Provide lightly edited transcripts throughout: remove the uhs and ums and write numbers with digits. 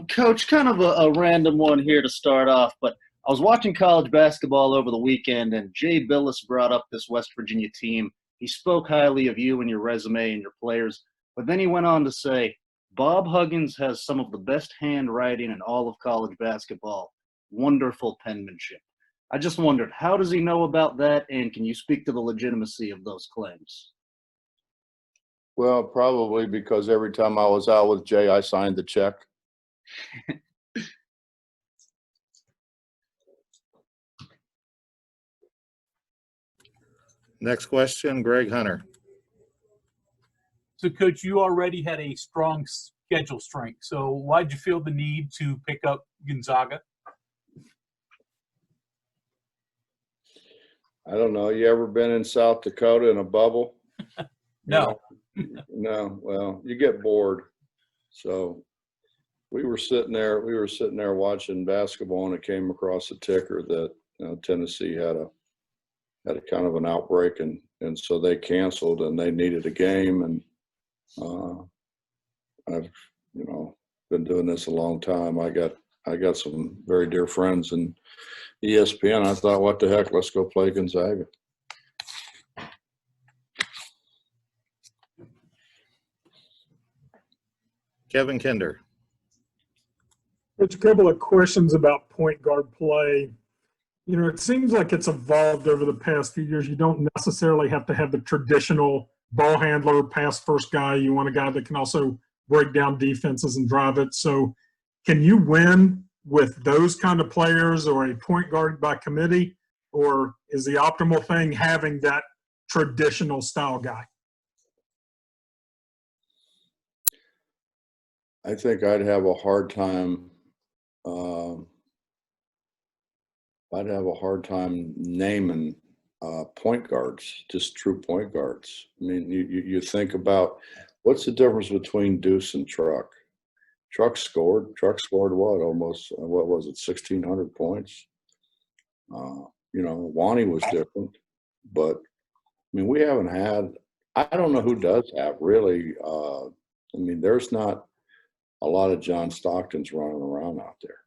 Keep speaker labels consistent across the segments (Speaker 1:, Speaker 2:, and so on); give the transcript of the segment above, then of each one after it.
Speaker 1: Coach, kind of a random one here to start off, but I was watching college basketball over the weekend, and Jay Billis brought up this West Virginia team. He spoke highly of you and your resume and your players, but then he went on to say, Bob Huggins has some of the best handwriting in all of college basketball. Wonderful penmanship. I just wondered, how does he know about that, and can you speak to the legitimacy of those claims?
Speaker 2: Well, probably because every time I was out with Jay, I signed the check.
Speaker 3: Next question, Greg Hunter.
Speaker 4: So, Coach, you already had a strong schedule strength. So why'd you feel the need to pick up Gonzaga?
Speaker 2: I don't know. You ever been in South Dakota in a bubble?
Speaker 4: No.
Speaker 2: No. Well, you get bored. So we were sitting there watching basketball, and it came across a ticker that Tennessee had a kind of an outbreak, and so they canceled, and they needed a game. And I've been doing this a long time. I got some very dear friends in ESPN. I thought, what the heck, let's go play Gonzaga.
Speaker 3: Kevin Kinder.
Speaker 5: There's a couple of questions about point guard play. It seems like it's evolved over the past few years. You don't necessarily have to have the traditional ball handler, pass first guy. You want a guy that can also break down defenses and drive it. So can you win with those kind of players, or a point guard by committee, or is the optimal thing having that traditional style guy?
Speaker 2: I think I'd have a hard time. Naming point guards, just true point guards. I mean, you think about what's the difference between Deuce and Truck? Truck scored what? Almost, what was it, 1,600 points? Wani was different, but I mean, we haven't had. I don't know who does have really. I mean, there's not a lot of John Stocktons running around out there.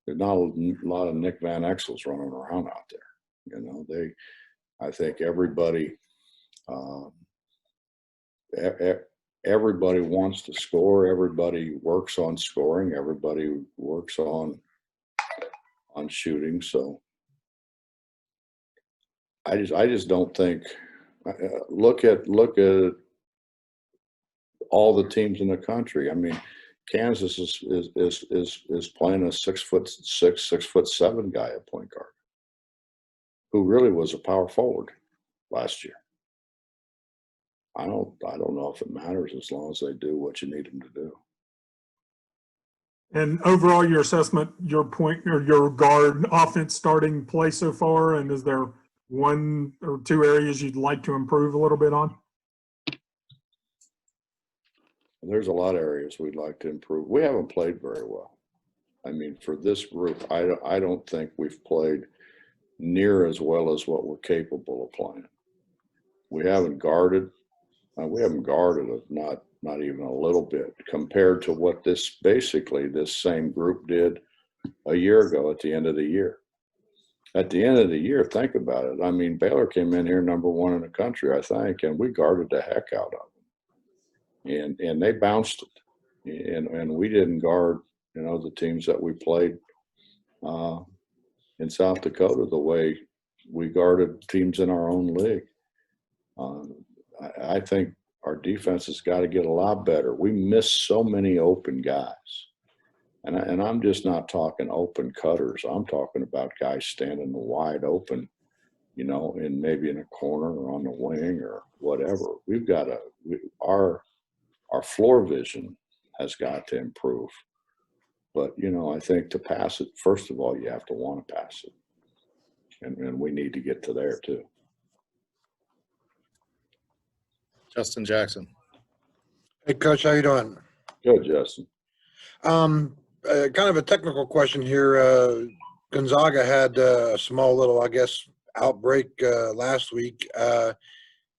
Speaker 2: There's not a lot of Nick Van Exels running around out there. I think everybody wants to score. Everybody works on scoring. Everybody works on shooting. So I just don't think. Look at all the teams in the country. I mean, Kansas is playing a 6'6", 6'7" guy at point guard, who really was a power forward last year. I don't know if it matters as long as they do what you need them to do.
Speaker 5: And overall, your assessment, your point or your guard offense starting play so far, and is there one or two areas you'd like to improve a little bit on?
Speaker 2: There's a lot of areas we'd like to improve. We haven't played very well. I mean, for this group, I don't think we've played near as well as what we're capable of playing. We haven't guarded. We haven't guarded not even a little bit compared to what this same group did a year ago at the end of the year. At the end of the year, think about it. I mean, Baylor came in here #1 in the country, I think, and we guarded the heck out of them. And they bounced it, and we didn't guard, the teams that we played in South Dakota the way we guarded teams in our own league. I think our defense has got to get a lot better. We miss so many open guys, and I'm just not talking open cutters. I'm talking about guys standing wide open, in maybe in a corner or on the wing or whatever. We've got our floor vision has got to improve. But, I think to pass it, first of all, you have to want to pass it. And we need to get to there too.
Speaker 3: Justin Jackson.
Speaker 6: Hey, Coach, how you doing?
Speaker 2: Good, Justin.
Speaker 6: Kind of a technical question here. Gonzaga had a small little, I guess, outbreak last week.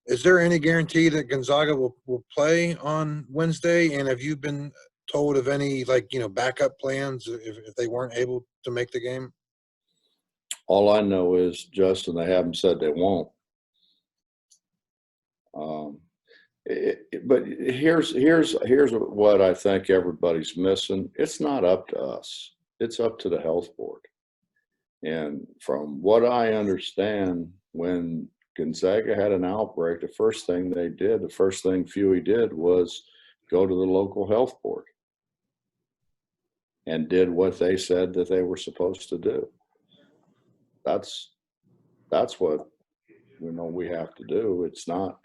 Speaker 6: Is there any guarantee that Gonzaga will play on Wednesday? And have you been told of any, like, backup plans if they weren't able to make the game?
Speaker 2: All I know is, Justin, they haven't said they won't. But here's what I think everybody's missing. It's not up to us. It's up to the health board. And from what I understand, when Gonzaga had an outbreak, the first thing Huey did was go to the local health board and did what they said that they were supposed to do. That's what we have to do. It's not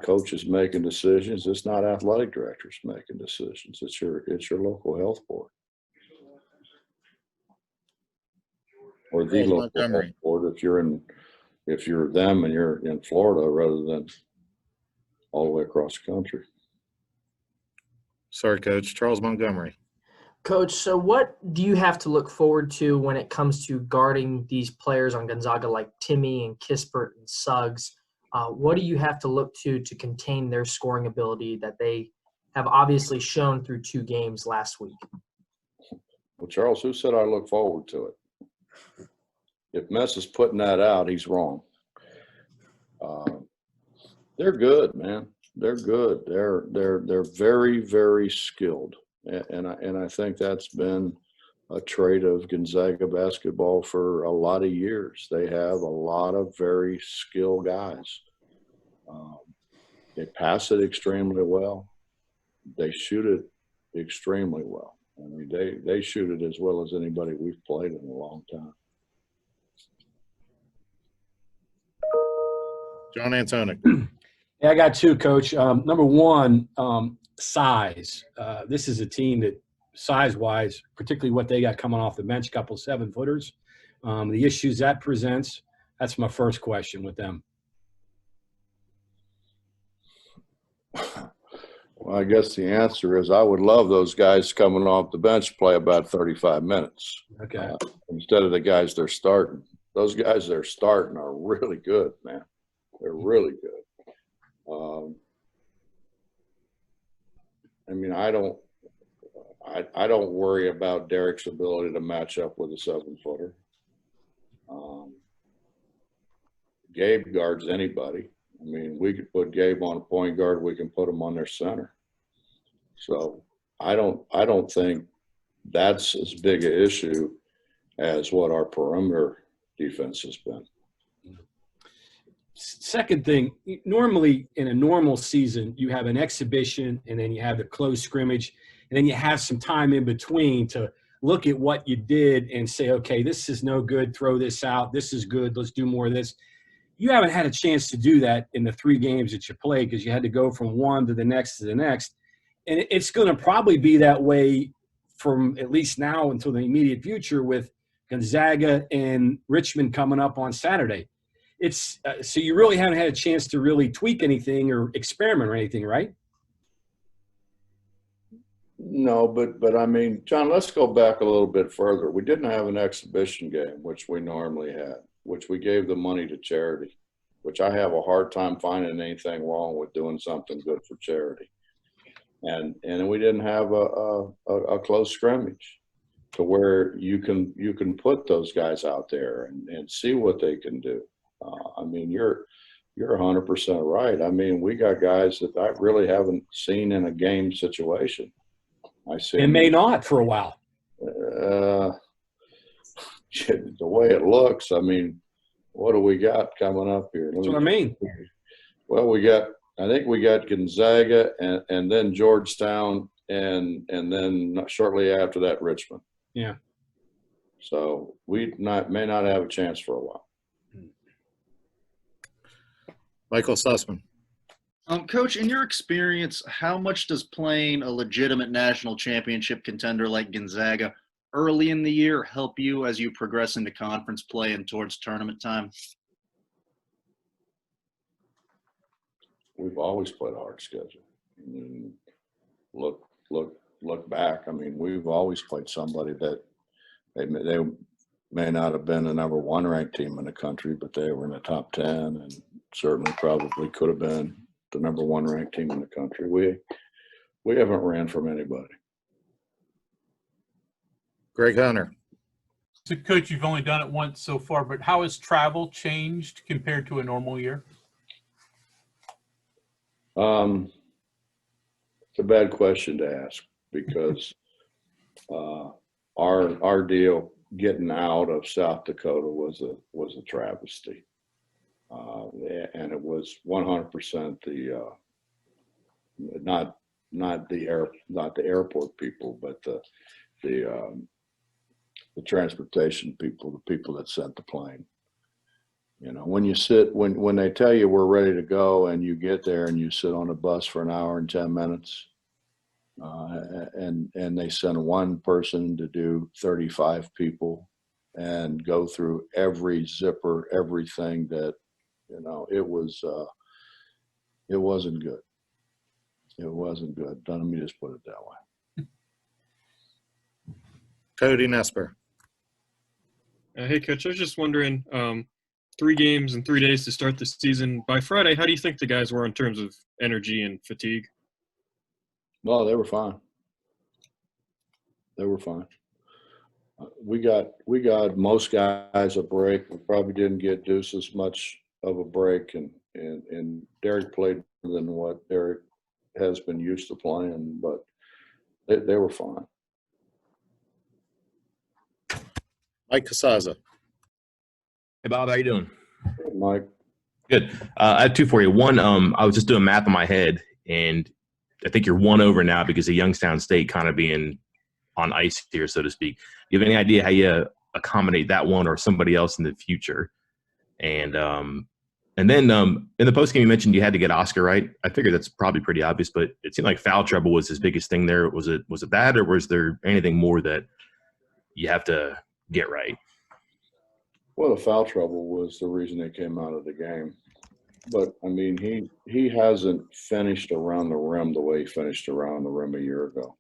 Speaker 2: coaches making decisions. It's not athletic directors making decisions. It's your local health board. Or the
Speaker 3: Charles
Speaker 2: local
Speaker 3: Montgomery.
Speaker 2: health board if you're them and you're in Florida rather than all the way across the country.
Speaker 3: Sorry, Coach. Charles Montgomery.
Speaker 7: Coach, so what do you have to look forward to when it comes to guarding these players on Gonzaga like Timmy and Kispert and Suggs? What do you have to look to contain their scoring ability that they have obviously shown through 2 games last week?
Speaker 2: Well, Charles, who said I look forward to it? If Mess is putting that out, he's wrong. They're good, man. They're good. They're very, very skilled, and I think that's been a trait of Gonzaga basketball for a lot of years. They have a lot of very skilled guys. They pass it extremely well. They shoot it extremely well. I mean, they shoot it as well as anybody we've played in a long time.
Speaker 3: John Antonic.
Speaker 8: Yeah, I got 2, Coach. Number 1, size. This is a team that, size-wise, particularly what they got coming off the bench, couple 7-footers, the issues that presents. That's my first question with them.
Speaker 2: Well, I guess the answer is I would love those guys coming off the bench to play about 35 minutes.
Speaker 8: Okay.
Speaker 2: Instead of the guys they're starting. Those guys they're starting are really good, man. They're really good. I mean, I don't worry about Derek's ability to match up with a 7-footer. Gabe guards anybody. I mean, we could put Gabe on a point guard. We can put him on their center. So I don't think that's as big an issue as what our perimeter defense has been.
Speaker 8: Second thing, normally in a normal season, you have an exhibition and then you have the close scrimmage and then you have some time in between to look at what you did and say, okay, this is no good, throw this out. This is good, let's do more of this. You haven't had a chance to do that in the 3 games that you played because you had to go from one to the next to the next. And it's going to probably be that way from at least now until the immediate future with Gonzaga and Richmond coming up on Saturday. It's so you really haven't had a chance to really tweak anything or experiment or anything, right?
Speaker 2: No, but I mean, John, let's go back a little bit further. We didn't have an exhibition game, which we normally had, which we gave the money to charity, which I have a hard time finding anything wrong with doing something good for charity. And we didn't have a close scrimmage to where you can put those guys out there and see what they can do. I mean, you're 100% right. I mean, we got guys that I really haven't seen in a game situation. I see.
Speaker 8: And may not for a while.
Speaker 2: The way it looks, I mean, what do we got coming up here?
Speaker 8: That's what I mean.
Speaker 2: Well, I think we got Gonzaga and then Georgetown and then shortly after that, Richmond.
Speaker 8: Yeah.
Speaker 2: So we may not have a chance for a while.
Speaker 3: Michael Sussman.
Speaker 1: Coach, in your experience, how much does playing a legitimate national championship contender like Gonzaga early in the year help you as you progress into conference play and towards tournament time?
Speaker 2: We've always played a hard schedule. I mean, look back. I mean, we've always played somebody that may not have been the number 1 ranked team in the country, but they were in the top 10 and certainly probably could have been the number 1 ranked team in the country. We haven't ran from anybody.
Speaker 3: Greg Hunter.
Speaker 4: So, Coach, you've only done it once so far, but how has travel changed compared to a normal year?
Speaker 2: It's a bad question to ask because our deal getting out of South Dakota was a travesty, and it was 100% the not the airport people, but the transportation people, the people that sent the plane. You know, when they tell you we're ready to go and you get there and you sit on a bus for an hour and 10 minutes, and they send one person to do 35 people and go through every zipper, everything that, you know, it wasn't good. It wasn't good. Let me just put it that way.
Speaker 3: Cody Nesper.
Speaker 9: Hey, Coach, I was just wondering, 3 games in 3 days to start the season. By Friday, how do you think the guys were in terms of energy and fatigue?
Speaker 2: Well, they were fine. They were fine. We got most guys a break. We probably didn't get Deuce as much of a break, and Derek played more than what Derek has been used to playing, but they were fine.
Speaker 3: Mike Casaza.
Speaker 10: Hey, Bob, how you doing?
Speaker 2: Mike,
Speaker 10: Good. I have 2 for you. One, I was just doing math in my head, and I think you're 1 over now because of Youngstown State kind of being on ice here, so to speak. Do you have any idea how you accommodate that one or somebody else in the future? And then in the postgame, you mentioned you had to get Oscar right. I figured that's probably pretty obvious, but it seemed like foul trouble was his biggest thing there. Was it that, or was there anything more that you have to get right?
Speaker 2: well, the foul trouble was the reason they came out of the game. But, I mean, he hasn't finished around the rim the way he finished around the rim a year ago.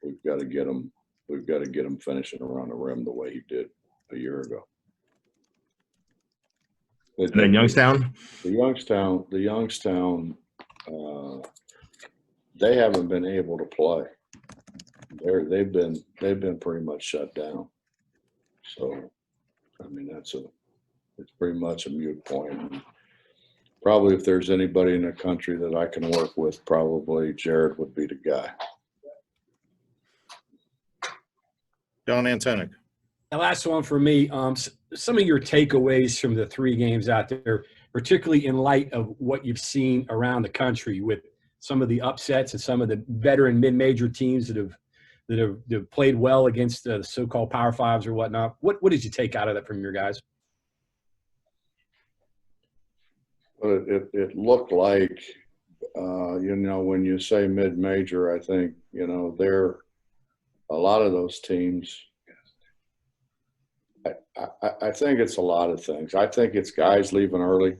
Speaker 2: We've got to get him finishing around the rim the way he did a year ago.
Speaker 10: And then Youngstown?
Speaker 2: The Youngstown, they haven't been able to play. They've been pretty much shut down. So, I mean, it's pretty much a moot point. And probably if there's anybody in the country that I can work with, probably Jared would be the guy.
Speaker 3: John Antonik.
Speaker 8: The last one for me, some of your takeaways from the 3 games out there, particularly in light of what you've seen around the country with some of the upsets and some of the veteran mid-major teams that have played well against the so-called Power Fives or whatnot. What did you take out of that from your guys?
Speaker 2: Well, it looked like, you know, when you say mid-major, I think, you know, a lot of those teams. I think it's a lot of things. I think it's guys leaving early.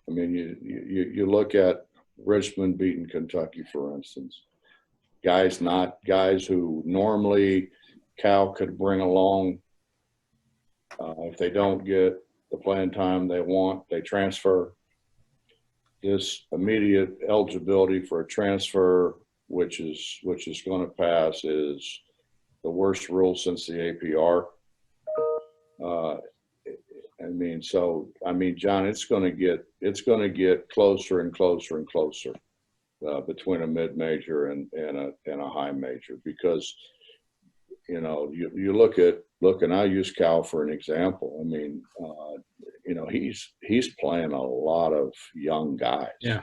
Speaker 2: I mean, you look at Richmond beating Kentucky, for instance. Guys who normally Cal could bring along. If they don't get the playing time they want, they transfer. This immediate eligibility for a transfer, which is going to pass, is the worst rule since the APR. I mean, John, it's going to get closer and closer and closer between a mid-major and a high major, because, you know, you look, and I use Cal for an example. I mean, you know, he's playing a lot of young guys.
Speaker 8: Yeah.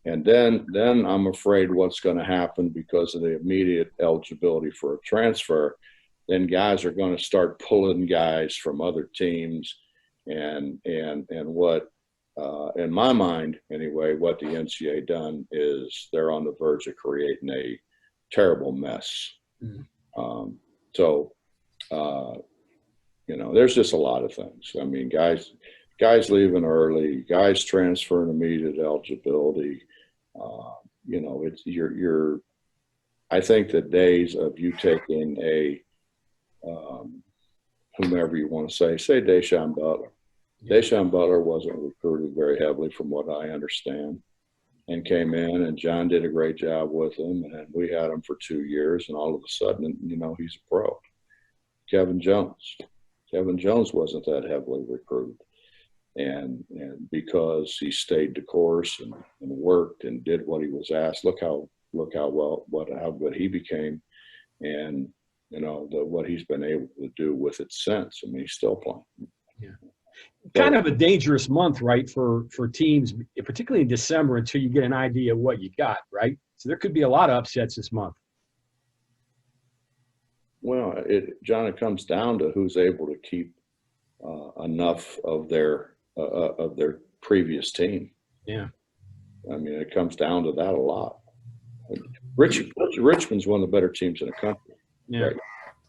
Speaker 2: And then I'm afraid what's going to happen because of the immediate eligibility for a transfer, then guys are going to start pulling guys from other teams, and what, in my mind anyway, what the NCAA done is they're on the verge of creating a terrible mess. Mm. You know, there's just a lot of things. I mean, guys leaving early, guys transferring immediate eligibility. You know, it's I think the days of you taking a whomever you want to say Deshaun Butler. Deshaun Butler wasn't recruited very heavily from what I understand, and came in, and John did a great job with him, and we had him for 2 years, and all of a sudden, he's a pro. Kevin Jones wasn't that heavily recruited. And because he stayed the course and worked and did what he was asked, look how good he became, and what he's been able to do with it since. I mean, he's still playing.
Speaker 8: Yeah. Kind of a dangerous month, right, for teams, particularly in December, until you get an idea of what you got, right? So there could be a lot of upsets this month.
Speaker 2: Well, John, it comes down to who's able to keep enough of their previous team.
Speaker 8: Yeah.
Speaker 2: I mean, it comes down to that a lot. Richmond's one of the better teams in the country.
Speaker 8: Yeah.
Speaker 2: Right?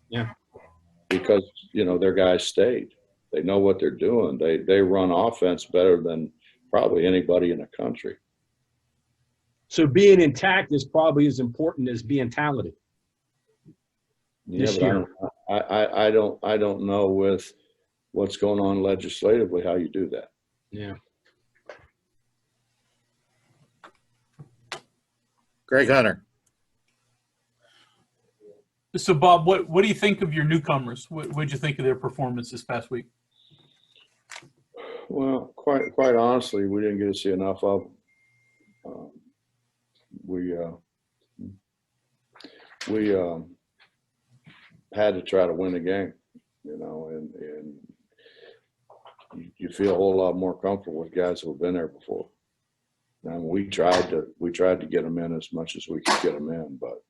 Speaker 8: Yeah.
Speaker 2: Because, their guys stayed. They know what they're doing. They run offense better than probably anybody in the country.
Speaker 8: So being intact is probably as important as being talented.
Speaker 2: Yeah, but I don't know with what's going on legislatively how you do that.
Speaker 8: Yeah.
Speaker 3: Greg Hunter.
Speaker 4: So, Bob, what do you think of your newcomers? What did you think of their performance this past week?
Speaker 2: Well, quite honestly, we didn't get to see enough of them. We had to try to win the game, and you feel a whole lot more comfortable with guys who have been there before. And we tried to get them in as much as we could get them in, but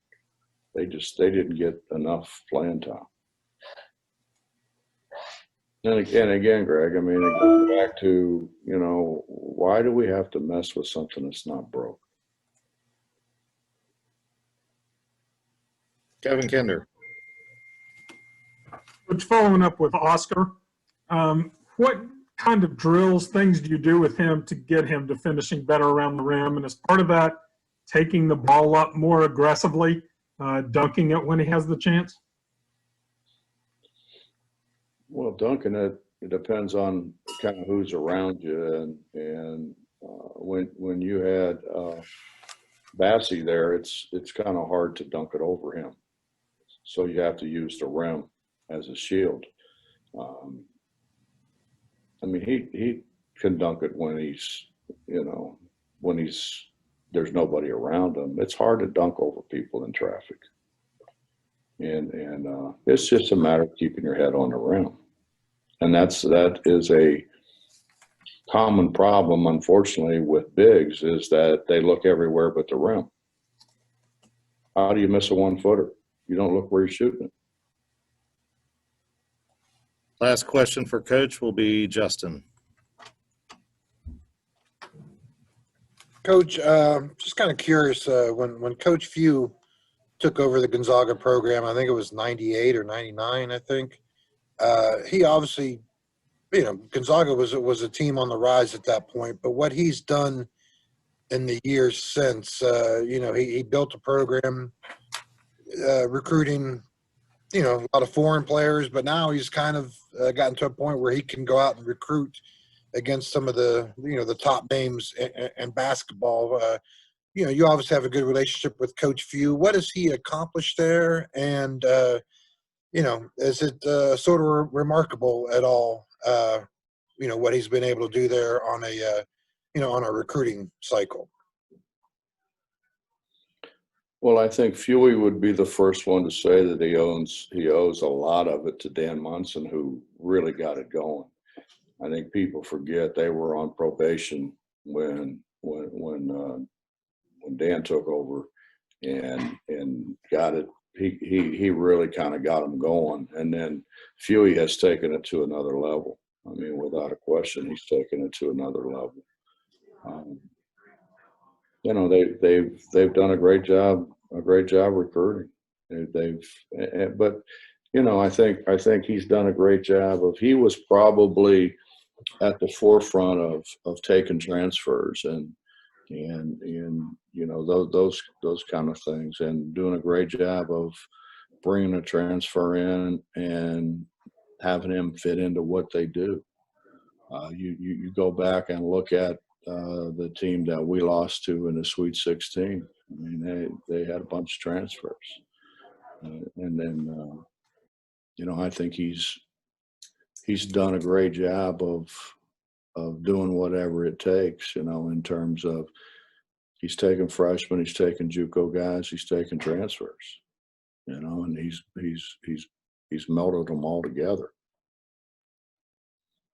Speaker 2: they didn't get enough playing time. And again, Greg, I mean, it goes back to, why do we have to mess with something that's not broke?
Speaker 3: Kevin Kinder.
Speaker 5: Which, following up with Oscar, what kind of drills, things do you do with him to get him to finishing better around the rim? And as part of that, taking the ball up more aggressively, dunking it when he has the chance?
Speaker 2: Well, dunking it depends on kind of who's around you, and when you had Bassie there, it's kind of hard to dunk it over him, so you have to use the rim as a shield. I mean, he can dunk it when there's nobody around him. It's hard to dunk over people in traffic, and it's just a matter of keeping your head on the rim. And that is a common problem, unfortunately, with bigs, is that they look everywhere but the rim. How do you miss a 1-footer? You don't look where you're shooting it.
Speaker 3: Last question for Coach will be Justin.
Speaker 6: Coach, just kind of curious, when Coach Few took over the Gonzaga program, I think it was 98 or 99, I think. He obviously, Gonzaga was a team on the rise at that point, but what he's done in the years since, he built a program, recruiting, a lot of foreign players, but now he's kind of gotten to a point where he can go out and recruit against some of the, the top names in basketball. You obviously have a good relationship with Coach Few. What has he accomplished there? And, is it sort of remarkable at all, what he's been able to do there on a recruiting cycle?
Speaker 2: Well, I think Fewy would be the first one to say that he owes a lot of it to Dan Munson, who really got it going. I think people forget they were on probation when Dan took over and got it. He really kind of got them going, and then Fewy has taken it to another level. I mean, without a question, he's taken it to another level. They've done a great job recruiting. But I think he's done a great job he was probably at the forefront of taking transfers and those kind of things, and doing a great job of bringing a transfer in and having him fit into what they do. You go back and look at the team that we lost to in the Sweet 16. I mean, they had a bunch of transfers. And then, I think he's done a great job of doing whatever it takes, in terms of he's taking freshmen, he's taking JUCO guys, he's taking transfers, and he's melted them all together.